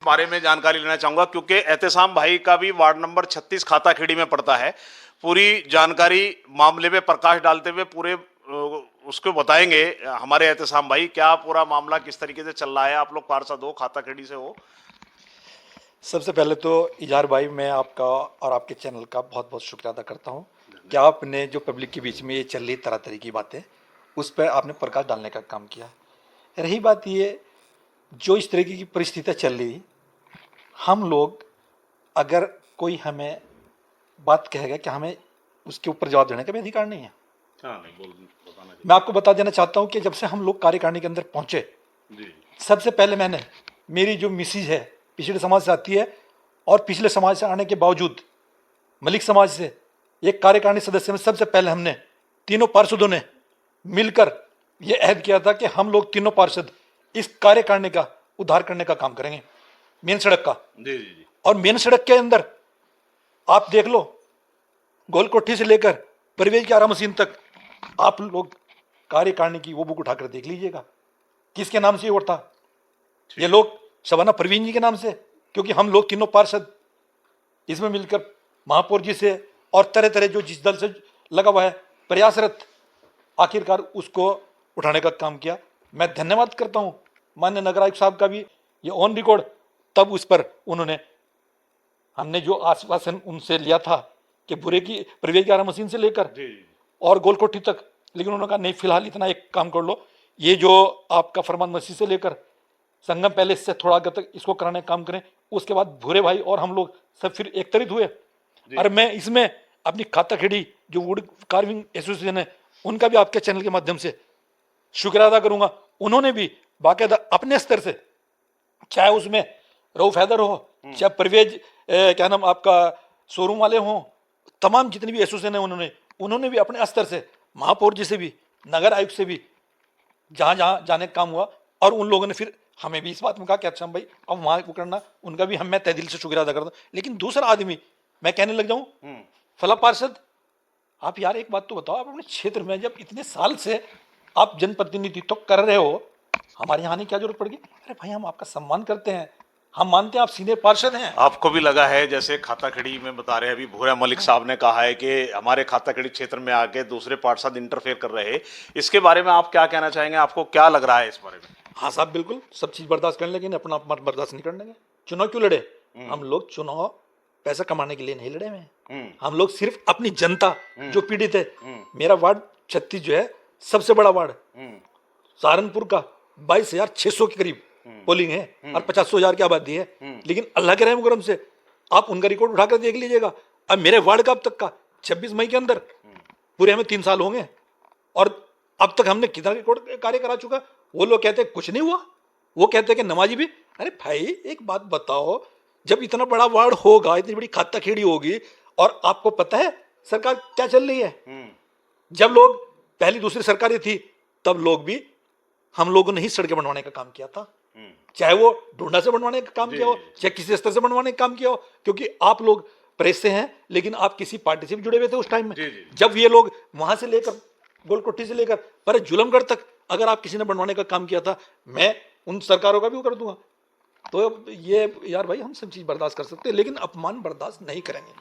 बारे में जानकारी लेना चाहूंगा क्योंकि एहतेशाम भाई का भी वार्ड नंबर 36 खाताखेड़ी में पड़ता है। पूरी जानकारी मामले में प्रकाश डालते हुए पूरे उसको बताएंगे हमारे एहतेशाम भाई, क्या पूरा मामला किस तरीके से चल रहा है। आप लोग पार्षद हो, खाताखेड़ी से हो। सबसे पहले तो इजार भाई, मैं आपका और आपके चैनल का बहुत बहुत शुक्रिया अदा करता हूँ कि आपने जो पब्लिक के बीच में ये चल रही तरह तरह की बातें, उस पर आपने प्रकाश डालने का काम किया। रही बात ये, जो इस तरीके की परिस्थितियाँ चल रही, हम लोग अगर कोई हमें बात कहेगा कि हमें उसके ऊपर जवाब देने का भी अधिकार नहीं है। मैं आपको बता देना चाहता हूँ कि जब से हम लोग कार्यकारिणी के अंदर पहुंचे, सबसे पहले मैंने, मेरी जो मिसिज है पिछड़े समाज से आती है और पिछले समाज से आने के बावजूद मलिक समाज से एक कार्यकारिणी सदस्य में सबसे पहले हमने तीनों पार्षदों ने मिलकर यह अहद किया था कि हम लोग तीनों पार्षद इस कार्यकारिणी का उद्धार करने का काम करेंगे, मेन सड़क का। जी। और मेन सड़क के अंदर आप देख लो, गोलकोठी से लेकर परवेज की आरा मशीन तक आप लोग कार्यकारिणी की वो बुक उठाकर देख लीजिएगा, किसके नाम से ये उठता। ये लोग शबाना परवीन जी के नाम से, क्योंकि हम लोग तीनों पार्षद इसमें मिलकर महापौर जी से और तरह तरह जो जिस दल से लगा हुआ है प्रयासरत, आखिरकार उसको उठाने का काम किया। मैं धन्यवाद करता हूं माननीय नगर आयुक्त साहब का भी, ये ऑन रिकॉर्ड, तब उस पर उन्होंने, हमने जो आश्वासन उनसे लिया था कि बुरे की प्रवेश की आरा मशीन से लेकर और गोलकोठी तक, लेकिन उन्होंने कहा नहीं, फिलहाल इतना एक काम कर लो, ये जो आपका फरमान मस्जिद से लेकर संगम पैलेस से थोड़ा आगे तक इसको कराने का काम करें। उसके बाद भूरे भाई और हम लोग सब फिर एकत्रित हुए। और मैं इसमें अपनी खाताखेड़ी जो वुड कार्विंग एसोसिएशन है, उनका भी आपके चैनल के माध्यम से शुक्रिया अदा करूंगा। उन्होंने भी बाकायदा अपने स्तर से, चाहे उसमें रऊफ हैदर हो, चाहे परवेज क्या नाम आपका शोरूम वाले हों, तमाम जितनी भी एसोसिएशन है, उन्होंने भी अपने स्तर से महापौर जी से भी, नगर आयुक्त से भी, जहां जहां जाने का काम हुआ, और उन लोगों ने फिर हमें भी इस बात में कहा कि अच्छा भाई अब वहां को करना, उनका भी मैं तहे दिल से शुक्रिया अदा करता हूं। लेकिन दूसरा आदमी मैं कहने लग जाऊं, फला पार्षद, आप यार एक बात तो बताओ, आप अपने क्षेत्र में जब इतने साल से आप जनप्रतिनिधित्व कर रहे हो, हमारे यहाँ आने की क्या जरूरत पड़ गई? अरे भाई, हम आपका सम्मान करते हैं, हम मानते हैं आप सीनियर पार्षद हैं। आपको भी लगा है, जैसे खाताखेड़ी में बता रहे हैं अभी भूरा मलिक साहब ने कहा है कि हमारे खाताखेड़ी क्षेत्र में आके दूसरे पार्षद इंटरफेयर कर रहे हैं, इसके बारे में आप क्या कहना चाहेंगे? आपको क्या लग रहा है इस बारे में? हाँ साहब, बिल्कुल सब चीज बर्दाश्त करने लगे, अपना अपमान बर्दाश्त नहीं करने लगे। चुनाव क्यों लड़े? हम लोग चुनाव पैसा कमाने के लिए नहीं लड़े हुए, हम लोग सिर्फ अपनी जनता जो पीड़ित है। मेरा वार्ड 36 जो है सबसे बड़ा वार्ड, सहारनपुर का 22,600 के करीब पोलिंग है और 50,000 की आबादी है। लेकिन अल्लाह के रहम करम से आप उनका रिकॉर्ड उठाकर देख लीजिएगा, अब मेरे वार्ड का अब तक का 26 मई के अंदर पूरे हमें 3 साल होंगे, और अब तक हमने कितना रिकॉर्ड कार्य करा चुका। वो लोग कहते हैं कुछ नहीं हुआ, वो कहते हैं कि नमाजी भी। अरे भाई एक बात बताओ, जब इतना बड़ा वार्ड होगा, इतनी बड़ी खाताखेड़ी होगी, और आपको पता है सरकार क्या चल रही है? जब लोग पहली दूसरी सरकारें थी, तब लोग भी, हम लोगों ने ही सड़कें बनवाने का काम किया था, चाहे वो ढूंढा से बनवाने का काम किया हो, चाहे किसी स्तर से बनवाने का काम किया हो, क्योंकि आप लोग प्रेस से हैं, लेकिन आप किसी पार्टी से भी जुड़े हुए थे उस टाइम में। जब ये लोग वहां से लेकर गोलकोठी से लेकर पर जुलमगढ़ तक अगर आप किसी ने बनवाने का काम किया था, मैं उन सरकारों का भी कर दूंगा। तो ये यार भाई, हम सब चीज बर्दाश्त कर सकते हैं, लेकिन अपमान बर्दाश्त नहीं करेंगे।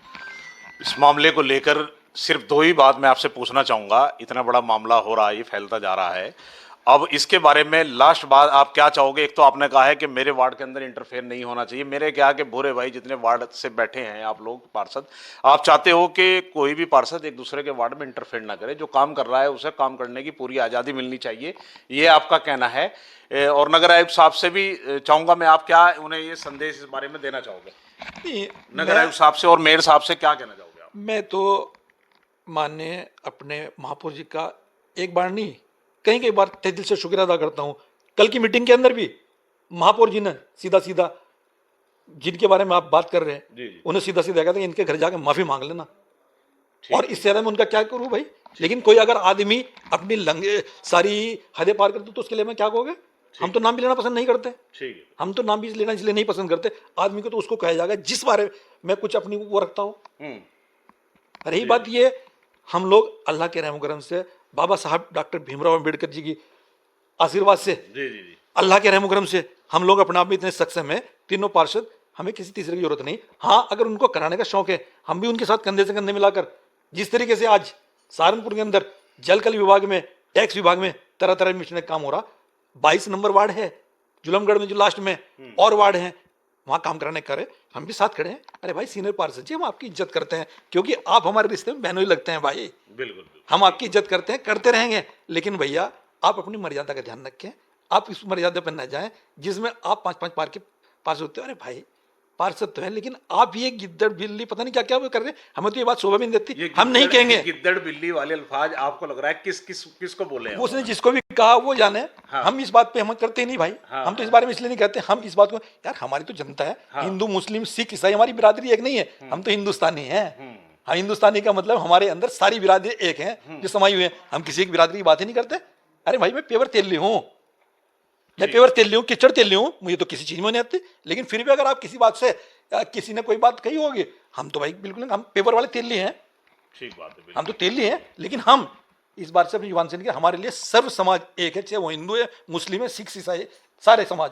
इस मामले को लेकर सिर्फ दो ही बात मैं आपसे पूछना चाहूंगा, इतना बड़ा मामला हो रहा है, ये फैलता जा रहा है, अब इसके बारे में लास्ट बात आप क्या चाहोगे? एक तो आपने कहा है कि मेरे वार्ड के अंदर इंटरफेयर नहीं होना चाहिए, मेरे क्या कि भूरे भाई जितने वार्ड से बैठे हैं आप लोग पार्षद, आप चाहते हो कि कोई भी पार्षद एक दूसरे के वार्ड में इंटरफेयर ना करे, जो काम कर रहा है उसे काम करने की पूरी आज़ादी मिलनी चाहिए, ये आपका कहना है। और नगर आयुक्त साहब से भी चाहूंगा मैं, आप क्या उन्हें ये संदेश इस बारे में देना चाहोगे? नगर आयुक्त साहब से और मेयर साहब से क्या कहना चाहोगे आप? मैं तो माननीय अपने महापौर जी का एक बार नहीं, कई बार तहे दिल से शुक्रिया अदा करता हूं। कल की मीटिंग के अंदर भी महापौर जी ने सीधा सीधा, जिनके बारे में आप बात कर रहे हैं, उन्हें सीधा सीधा कहते हैं इनके घर जाकर माफी मांग लेना, और इससे ज्यादा मैं उनका क्या करूं भाई? लेकिन कोई अगर आदमी अपनी सारी हदें पार कर दो, तो उसके लिए मैं क्या कहोगे? हम तो नाम भी लेना पसंद नहीं करते, हम तो नाम भी लेना इसलिए नहीं पसंद करते, आदमी को तो उसको कहा जाएगा जिस बारे में कुछ अपनी वो रखता हो। रही बात ये, हम लोग अल्लाह के रहम करम से, बाबा साहब डॉक्टर भीमराव अंबेडकर जी की आशीर्वाद से, अल्लाह के रहम करम से हम लोग अपने आप में इतने सक्षम है तीनों पार्षद, हमें किसी तीसरे की जरूरत नहीं। हाँ, अगर उनको कराने का शौक है, हम भी उनके साथ कंधे से कंधे मिलाकर, जिस तरीके से आज सहारनपुर के अंदर जलकल विभाग में, टैक्स विभाग में तरह तरह मिशन काम हो रहा, 22 नंबर वार्ड है जुलमगढ़ में, जो लास्ट में और वार्ड है, वहां काम कराने करे, हम भी साथ खड़े हैं। अरे भाई सीनियर पार्षद जी, हम आपकी इज्जत करते हैं, क्योंकि आप हमारे रिश्ते में बहनोई लगते हैं भाई। बिल्कुल। हम आपकी इज्जत करते हैं, करते रहेंगे, लेकिन भैया आप अपनी मर्यादा का ध्यान रखें। आप इस मर्यादा पर न जाएं जिसमें आप 5-5 पार के पास होते हो। अरे भाई पार्षद तो है, लेकिन आप ये गिद्दड़ बिल्ली पता नहीं क्या क्या वो कर रहे हैं, हमें तो ये बात शोभा भी नहीं देती, हम नहीं कहेंगे। गिद्दड़ बिल्ली वाले अल्फाज आपको लग रहा है किसको बोले हैं? उसने जिसको भी कहा वो जाने। हाँ। हम इस बात पे हम करते ही नहीं भाई। हाँ, हम तो इस बारे में इसलिए नहीं कहते, हम इस बात को, यार हमारी तो जनता है, हाँ। हिंदू मुस्लिम सिख ईसाई हमारी बिरादरी एक नहीं है, हम तो हिंदुस्तानी हैं। हाँ, हिंदुस्तानी का मतलब हमारे अंदर सारी बिरादरी एक है जो समाई हुई है, हम किसी की बिरादरी की बात ही नहीं करते। अरे भाई मैं पेवर तेल ली हूँ, मैं पेवर तेल ली हूँ, किचड़ तेल ली हूँ, मुझे तो किसी चीज में नहीं आती, लेकिन फिर भी अगर आप किसी बात से किसी ने कोई बात कही होगी, हम तो भाई बिल्कुल हम पेपर वाले तेल लिए हैं। ठीक बात है, हम तो तेल लिए हैं, लेकिन हम इस बात से अपनी जुबान से नहीं, हमारे लिए सर्व समाज एक है, चाहे वो हिंदू है, मुस्लिम है, सिख ईसाई, सारे समाज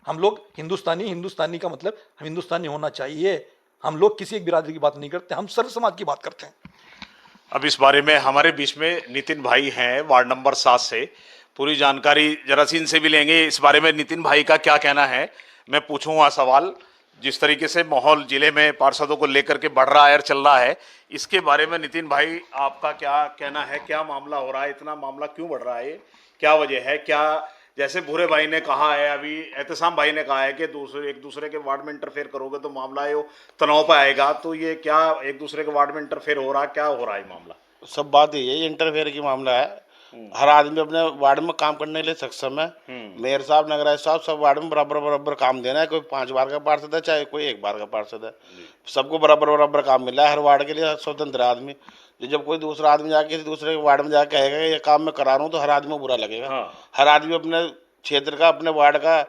हम लोग हिंदुस्तानी। हिंदुस्तानी का मतलब हम हिंदुस्तानी होना चाहिए। हम लोग किसी एक बिरादरी की बात नहीं करते, हम सर्व समाज की बात करते हैं। अब इस बारे में हमारे बीच में नितिन भाई हैं वार्ड नंबर 7 से, पूरी जानकारी जरा सी इनसे भी लेंगे इस बारे में। नितिन भाई का क्या कहना है, मैं पूछूंगा सवाल। जिस तरीके से माहौल जिले में पार्षदों को लेकर के बढ़ रहा है और चल रहा है, इसके बारे में नितिन भाई आपका क्या कहना है? क्या मामला हो रहा है, इतना मामला क्यों बढ़ रहा है, क्या वजह है? क्या जैसे भूरे भाई ने कहा है, अभी एहतसाम भाई ने कहा है कि एक दूसरे के वार्ड में इंटरफेयर करोगे तो मामला ये तनाव पर आएगा, तो ये क्या एक दूसरे के वार्ड में इंटरफेयर हो रहा, क्या हो रहा है मामला? सब बात यही है, इंटरफेयर की मामला है। हर आदमी अपने वार्ड में काम करने के लिए सक्षम है। मेयर साहब, नगराज साहब, सब वार्ड में बराबर बराबर काम देना है। कोई 5 बार का पार्षद है, चाहे कोई 1 बार का पार्षद है, सबको बराबर बराबर काम मिला है। हर वार्ड के लिए स्वतंत्र आदमी। जब कोई दूसरा आदमी जाके किसी दूसरे वार्ड में जाके कहेगा ये काम मैं करा रहा हूँ, तो हर आदमी को बुरा लगेगा। हाँ। हर आदमी अपने क्षेत्र का, अपने वार्ड का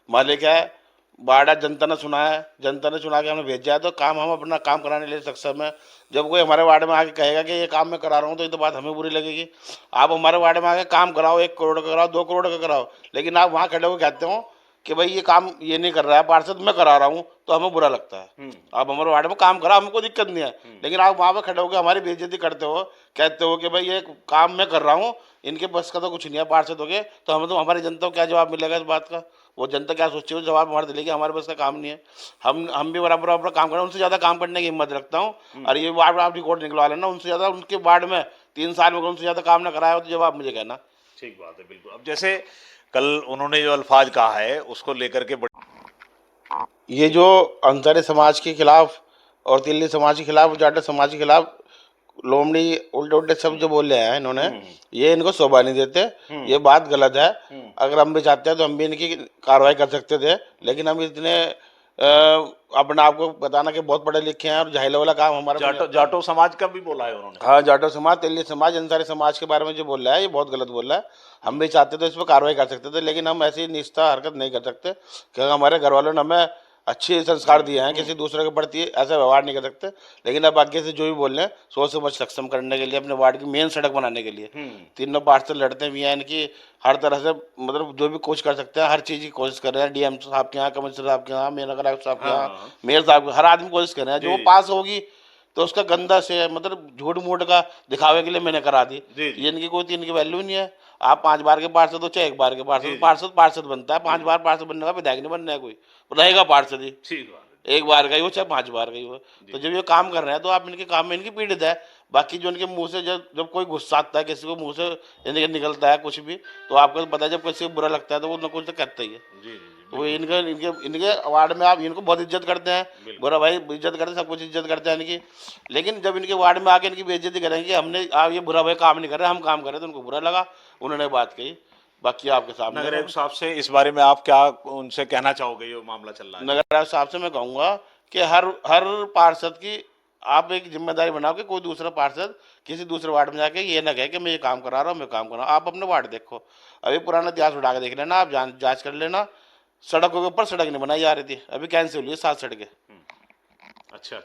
मालिक है। वार्ड जनता ने सुना है, जनता ने चुना के हमें भेजा है, तो काम हम अपना काम कराने के लिए सक्षम है। जब कोई हमारे वार्ड में आके कहेगा कि ये काम मैं करा रहा हूँ, तो ये तो बात हमें बुरी लगेगी। आप हमारे वार्ड में आके काम कराओ, 1 करोड़ का कराओ, 2 करोड़ का कराओ, लेकिन आप वहाँ खड़े होकर कहते हो कि भाई ये काम ये नहीं कर रहा है पार्षद, मैं करा रहा हूँ, तो हमें बुरा लगता है। आप हमारे वार्ड में काम कराओ, हमको दिक्कत नहीं है, लेकिन आप वहाँ पे खड़े होकर हमारी बेइज्जती करते हो, कहते हो कि भाई ये काम मैं कर रहा हूँ, इनके बस का तो कुछ नहीं है पार्षद हो गए, तो हमें तो हमारी जनता को क्या जवाब मिलेगा इस बात का? वो जनता क्या सोचती है, जवाब हमारे दिलेगी, हमारे बस का काम नहीं है। हम भी बराबर बराबर काम कर रहे हैं, उनसे ज़्यादा काम करने की हिम्मत रखता हूँ। और ये वार्ड आप रिकॉर्ड निकलवा लेना, उनसे ज़्यादा उनके वार्ड में 3 साल में उनसे ज़्यादा काम ना कराया हो तो जवाब मुझे कहना। ठीक बात है, बिल्कुल। अब जैसे कल उन्होंने जो अल्फाज कहा है उसको लेकर के ये जो अंसारी समाज के खिलाफ और तिल्ली समाज के खिलाफ, जाट समाज के खिलाफ लोमड़ी उल्टे उल्टे सब जो बोल रहे हैं इन्होंने, ये इनको शोभा नहीं देते। ये बात गलत है। अगर हम भी चाहते हैं तो हम भी इनकी कार्रवाई कर सकते थे, लेकिन हम इतने अपने आप को बताना कि बहुत पढ़े लिखे हैं और जाहिल वाला काम हमारा। जाटो समाज का भी बोला है उन्होंने। हाँ, जाटो समाज, तिल्ली समाज, अंसारी समाज के बारे में जो बोल रहा है ये बहुत गलत बोल रहा है। हम भी चाहते तो इस पर कार्रवाई कर सकते थे, लेकिन हम ऐसी निष्ठा हरकत नहीं कर सकते, क्योंकि हमारे घर वालों ने हमें अच्छे संस्कार दिए हैं, किसी दूसरे के प्रति ऐसा व्यवहार नहीं कर सकते। लेकिन अब आगे से जो भी बोल रहे हैं, सोच समझ सक्षम करने के लिए, अपने वार्ड की मेन सड़क बनाने के लिए तीनों पार्षद लड़ते भी हैं, इनकी हर तरह से मतलब जो भी कोशिश कर सकते हैं, हर चीज़ की कोशिश कर रहे हैं। डीएम साहब के यहाँ, कमिश्नर साहब के यहाँ, मेयर नगर साहब के यहाँ, मेयर साहब, हर आदमी कोशिश कर रहे हैं। जो पास होगी तो उसका गंदा से मतलब झूठ मूठ का दिखावे के लिए मैंने करा दी। ये इनकी कोई इनकी वैल्यू नहीं है। आप 5 बार के पार्षद हो, चाहे 1 बार के पार्षद, पार्षद बनता है। 5 बार पार्षद बनने का विधायक नहीं बनना है, कोई रहेगा पार्षद ही। ठीक बात है। 1 बार का ही हो, चाहे 5 बार का ही हो। तो जब ये काम कर रहे हैं तो आप इनके काम में इनकी पीड़ित है। बाकी जो इनके मुंह से जब कोई गुस्सा आता है, किसी को मुंह से निकलता है कुछ भी, तो आपको पता है जब किसी को बुरा लगता है तो वो न कुछ तो करता ही है। जी। वो इनके वार्ड में आप इनको बहुत इज्जत करते हैं, बुरा भाई इज्जत करते हैं, सब कुछ इज्जत करते हैं इनकी। लेकिन जब इनके वार्ड में आके इनकी बेइज्जती करेंगे, हमने आप ये बुरा भाई काम नहीं कर रहे, हम काम कर रहे, तो उनको बुरा लगा, उन्होंने बात कही। बाकी आपके सामने नगर साहब से इस बारे में आप क्या उनसे कहना चाहोगे, ये मामला चल रहा है? नगर साहब से मैं कहूँगा कि हर पार्षद की आप एक जिम्मेदारी बनाओ कि कोई दूसरा पार्षद किसी दूसरे वार्ड में जाके ये ना कहे कि मैं ये काम करा रहा हूँ, मैं काम कर रहा हूँ। आप अपने वार्ड देखो, अभी पुराना इतिहास उठा के देख लेना, आप जांच कर लेना। सड़कों के ऊपर सड़क नहीं बनाई जा रही थी, अभी कैंसिल हुई है 7 सड़कें। अच्छा।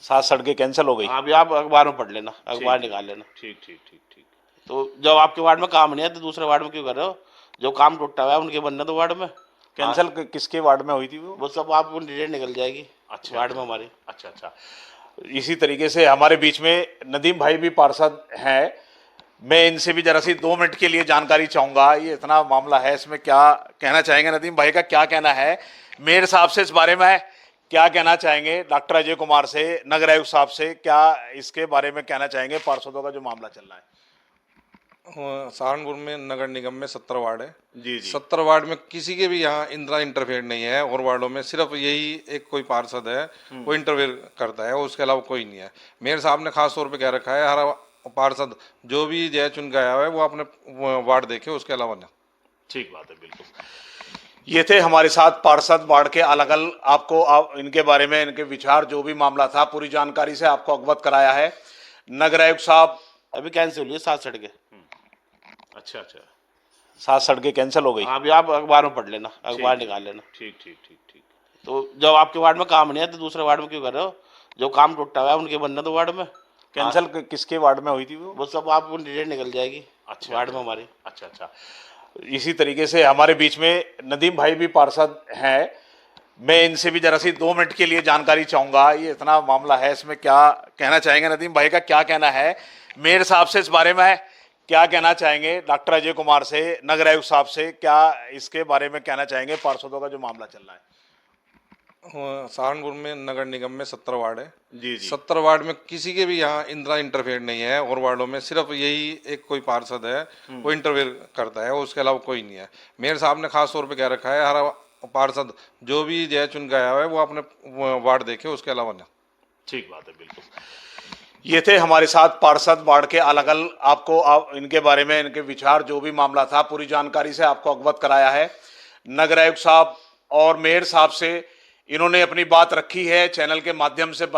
7 सड़कें कैंसिल हो गई। अभी आप अखबार में पढ़ लेना, अखबार निकाल लेना। ठीक। तो जब आपके वार्ड में काम नहीं है तो दूसरे वार्ड में क्यों कर रहे हो? जो काम टूटा हुआ है उनके बनने दो वार्ड में। कैंसिल किसके वार्ड में हुई थी वो? सब आपको डिटेल निकल जाएगी अच्छा, वार्ड में हमारी। अच्छा अच्छा। इसी तरीके से हमारे बीच में नदीम भाई भी पार्षद हैं, मैं इनसे भी जरा सी 2 मिनट के लिए जानकारी चाहूंगा। ये इतना मामला है, इसमें क्या कहना चाहेंगे? नदीम भाई का क्या कहना है मेयर साहब से इस बारे में, क्या कहना चाहेंगे? डॉक्टर अजय कुमार से, नगर आयुक्त साहब से क्या इसके बारे में कहना चाहेंगे? पार्षदों का जो मामला चल रहा है। सहारनपुर में नगर निगम में 70 वार्ड है। जी जी। 70 वार्ड में किसी के भी यहाँ इंदिरा इंटरफेयर नहीं है, और वार्डों में सिर्फ यही एक कोई पार्षद है वो इंटरफेयर करता है, उसके अलावा कोई नहीं है। मेयर साहब ने खास तौर पे कह रखा है हर पार्षद जो भी जय चुन के आया हुआ है वो अपने वार्ड देखे, उसके अलावा नहीं। ठीक बात है, बिल्कुल। ये थे हमारे साथ पार्षद वार्ड के अलग अलग, आपको इनके बारे में, इनके विचार, जो भी मामला था पूरी जानकारी से आपको अवगत कराया है। नगर आयुक्त साहब, अभी कैंसिल हुई है 7 सड़कें। अच्छा अच्छा, 7 सड़कें कैंसिल हो गई। अभी आप अखबार में पढ़ लेना, अखबार निकाल लेना। ठीक ठीक ठीक ठीक। तो जब आपके वार्ड में काम नहीं है तो दूसरे वार्ड में क्यों कर रहे हो? जो काम टूटा हुआ है उनके बनना तो वार्ड में। कैंसिल किसके वार्ड में हुई थी वो? सब आपको डिटेल निकल जाएगी अच्छा, वार्ड में हमारी। अच्छा अच्छा। इसी तरीके से हमारे बीच में नदीम भाई भी पार्षद हैं, मैं इनसे भी जरा सी 2 मिनट के लिए जानकारी चाहूंगा। ये इतना मामला है, इसमें क्या कहना चाहेंगे? नदीम भाई का क्या कहना है मेयर साहब से इस बारे में, क्या कहना चाहेंगे? डॉक्टर अजय कुमार से, नगर आयुक्त साहब से क्या इसके बारे में कहना चाहेंगे? पार्षदों का जो मामला चल रहा है। सहारनपुर में नगर निगम में 70 वार्ड है। जी जी। 70 वार्ड में किसी के भी यहाँ इंदिरा इंटरफेयर नहीं है, और वार्डों में सिर्फ यही एक कोई पार्षद है वो इंटरफेयर करता है, उसके अलावा कोई नहीं है। मेयर साहब ने खास तौर पे कह रखा है हर पार्षद जो भी जय चुन के आया हुआ है वो अपने वार्ड देखे, उसके अलावा नहीं। ठीक बात है, बिल्कुल। ये थे हमारे साथ पार्षद वार्ड के अलग अलग, आपको इनके बारे में, इनके विचार, जो भी मामला था पूरी जानकारी से आपको अवगत कराया है। नगर आयुक्त साहब और मेयर साहब से इन्होंने अपनी बात रखी है, चैनल के माध्यम से बता